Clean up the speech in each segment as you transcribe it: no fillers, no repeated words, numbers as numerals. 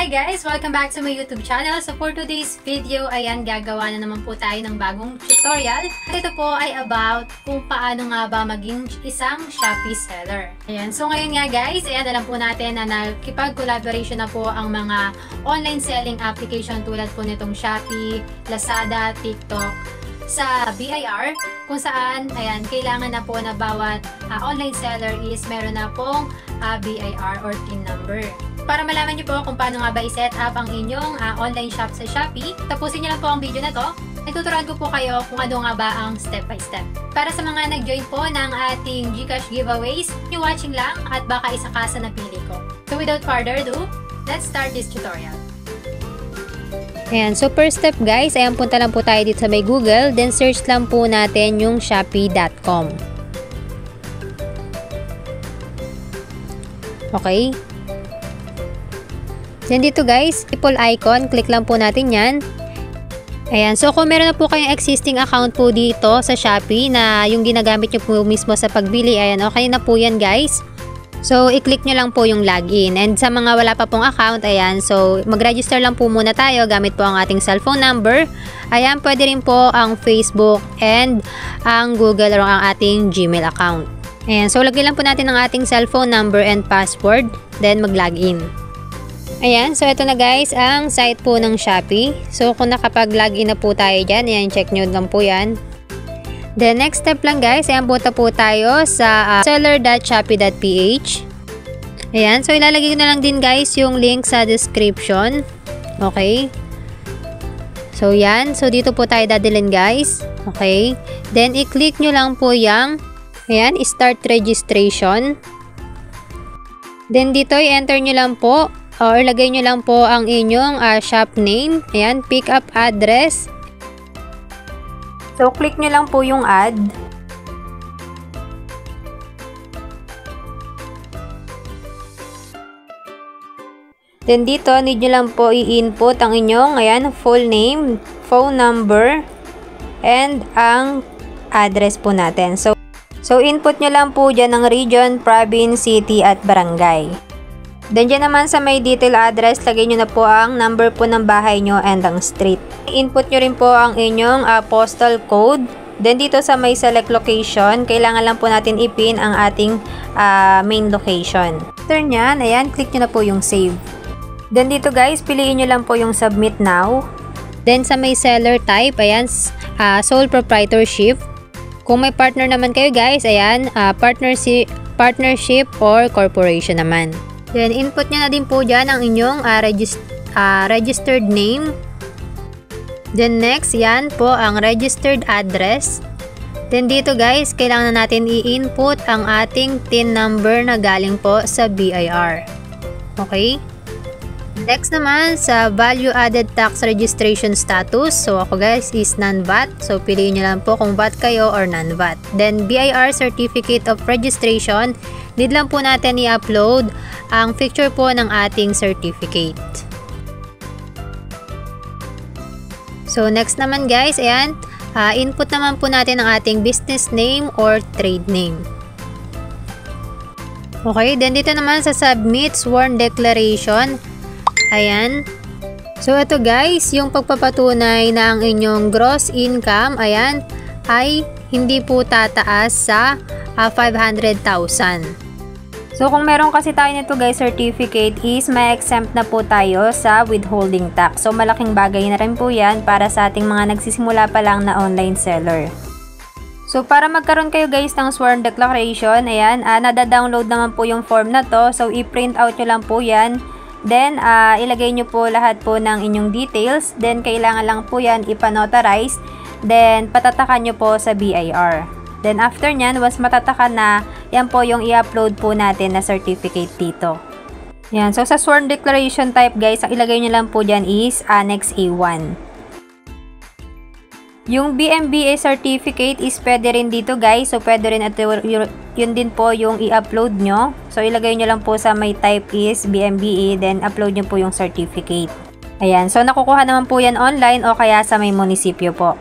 Hi guys! Welcome back to my YouTube channel. So for today's video, ayan, gagawa na naman po tayo ng bagong tutorial. At ito po ay about kung paano nga ba maging isang Shopee seller. Ayan, so ngayon nga guys, ayan, alam po natin na nakipag-collaboration na po ang mga online selling application tulad po nitong Shopee, Lazada, TikTok, sa BIR, kung saan, ayan, kailangan na po na bawat online seller is meron na pong BIR or PIN number. Para malaman niyo po kung paano nga ba i-set up ang inyong online shop sa Shopee, tapusin niyo lang po ang video na to. Ituturuan ko po kayo kung ano nga ba ang step by step. Para sa mga nag-join po ng ating GCash giveaways, you watching lang at baka isa ka sa napili ko. So without further ado, let's start this tutorial. Ayan, so first step guys, ayan, punta lang po tayo dito sa may Google, then search lang po natin yung shopee.com. Okay. Then dito guys, people icon, click lang po natin yan. Ayan, so kung meron na po kayong existing account po dito sa Shopee na yung ginagamit nyo po mismo sa pagbili, ayan, okay na po yan guys. So, i-click nyo lang po yung login. And sa mga wala pa pong account, ayan, so mag-register lang po muna tayo gamit po ang ating cellphone number. Ayan, pwede rin po ang Facebook and ang Google or ang ating Gmail account. Ayan, so lagyan lang po natin ang ating cellphone number and password, then mag-login. Ayan, so ito na guys ang site po ng Shopee. So kung nakapag-login na po tayo dyan, ayan, check nyo lang po yan. The next step lang guys, ayan, punta po tayo sa seller.shopee.ph. Ayan, so ilalagay ko na lang din guys yung link sa description. Okay. So yan, so dito po tayo dadalhin guys. Okay. Then i-click nyo lang po yung, ayan, start registration. Then dito i-enter nyo lang po or lagay nyo lang po ang inyong shop name. Ayan, pick up address. So, click nyo lang po yung add. Then dito, need nyo lang po i-input ang inyong, ayan, full name, phone number, and ang address po natin. So input nyo lang po dyan ang region, province, city, at barangay. Then dyan naman sa may detail address, lagay nyo na po ang number po ng bahay nyo and ang street. Input nyo rin po ang inyong postal code. Then dito sa may select location, kailangan lang po natin i-pin ang ating main location. After nyan, ayan, click nyo na po yung save. Then dito guys, piliin nyo lang po yung submit now. Then sa may seller type, ayan, sole proprietorship. Kung may partner naman kayo guys, ayan, partnership or corporation naman. Then, input nyo na din po dyan ang inyong registered name. Then, next, yan po ang registered address. Then, dito guys, kailangan na natin i-input ang ating TIN number na galing po sa BIR. Okay? Next naman, sa Value Added Tax Registration Status. So, ako guys is non-VAT. So, piliin nyo lang po kung VAT kayo or non-VAT. Then, BIR Certificate of Registration. Need lang po natin i-upload ang picture po ng ating certificate. So, next naman guys, ayan, input naman po natin ang ating business name or trade name. Okay, then dito naman sa Submit Sworn Declaration, ayan. So, ito guys, yung pagpapatunay na ang inyong gross income, ayan, ay hindi po tataas sa 500,000. So, kung meron kasi tayo nito guys, certificate is may exempt na po tayo sa withholding tax. So, malaking bagay na rin po yan para sa ating mga nagsisimula pa lang na online seller. So, para magkaroon kayo guys ng sworn declaration, ayan, nada-download naman po yung form na to. So, i-print out nyo lang po yan. Then, ilagay nyo po lahat po ng inyong details. Then, kailangan lang po yan ipanotarize. Then, patatakan nyo po sa BIR. Then, after nyan, once matatakan na, yan po yung i-upload po natin na certificate dito. Yan. So, sa sworn declaration type, guys, ang ilagay nyo lang po dyan is Annex A1. Yung BMBA certificate is pwede rin dito, guys. So, pwede rin ito, yun din po yung i-upload nyo. So, ilagay nyo lang po sa may type is BMBA, then upload nyo po yung certificate. Ayan. So, nakukuha naman po yan online o kaya sa may munisipyo po.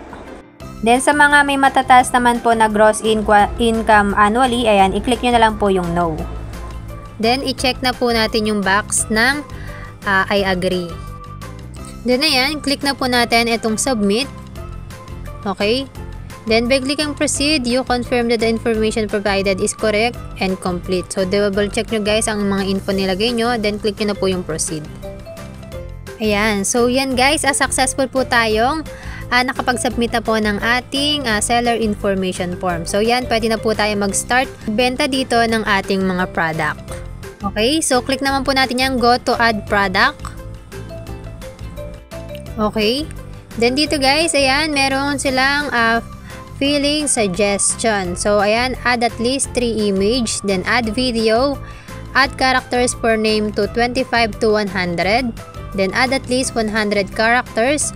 Then, sa mga may matataas naman po na gross income annually, ayan, i-click nyo na lang po yung no. Then, i-check na po natin yung box ng I agree. Then ayan, click na po natin itong submit. Okay? Then by clicking proceed, you confirm that the information provided is correct and complete. So double check nyo guys ang mga info nilagay nyo, then click nyo na po yung proceed. Ayan, so yan guys, successful po tayong nakapag-submit na po ng ating seller information form. So yan, pwede na po tayo mag-start benta dito ng ating mga product. Okay, so click naman po natin yung go to add product. Okay, then dito guys, ayan, meron silang filling suggestion. So ayan, add at least 3 image, then add video, add characters per name to 25 to 100, then add at least 100 characters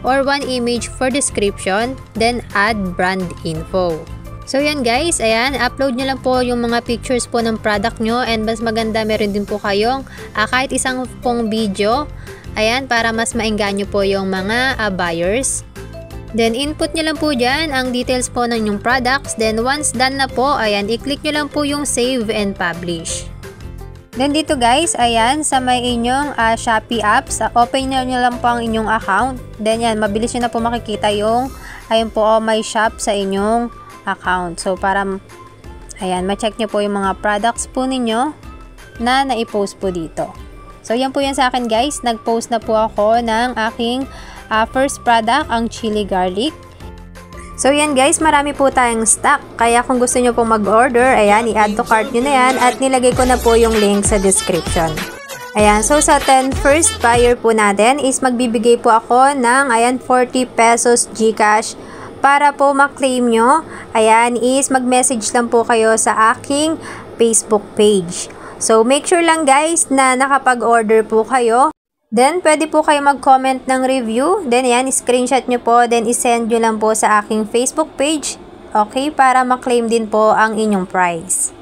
or 1 image for description, then add brand info. So yan guys, ayan, upload nyo lang po yung mga pictures po ng product nyo, and mas maganda meron din po kayong kahit isang pong video, ayan, para mas maengganyo po yung mga buyers. Then input nyo lang po dyan ang details po ng yung products, then once done na po, ayan, i-click nyo lang po yung save and publish. Then dito guys, ayan, sa may inyong Shopee apps, open nyo lang po ang inyong account. Then yan, mabilis nyo na po makikita yung, ayun po, may shop sa inyong account. So para, ayan, ma-check nyo po yung mga products po ninyo na na-post po dito. So yan po yan sa akin guys, nag-post na po ako ng aking first product, ang chili garlic. So yan guys, marami po tayong stock. Kaya kung gusto nyo pong mag-order, ayan, i-add to cart nyo na yan at nilagay ko na po yung link sa description. Ayan, so sa 10 first buyer po natin is magbibigay po ako ng, ayan, 40 pesos GCash para po ma-claim nyo. Ayan, is mag-message lang po kayo sa aking Facebook page. So make sure lang guys na nakapag-order po kayo. Then, pwede po kayo mag-comment ng review. Then, yan, screenshot nyo po. Then, isend nyo lang po sa aking Facebook page. Okay? Para ma-claim din po ang inyong prize.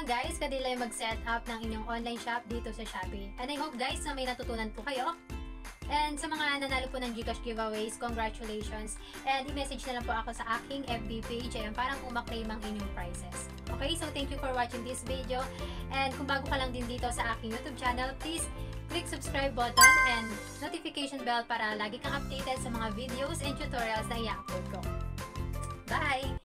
Guys, kadilay mag-set up ng inyong online shop dito sa Shopee. And I hope guys na may natutunan po kayo. And sa mga nanalo po ng GCash giveaways, congratulations. And i-message na lang po ako sa aking FB page. Ayan, parang umaklaim ang inyong prizes. Okay, so thank you for watching this video. And kung bago ka lang din dito sa aking YouTube channel, please click subscribe button and notification bell para lagi kang updated sa mga videos and tutorials na i-upload ko. Bye!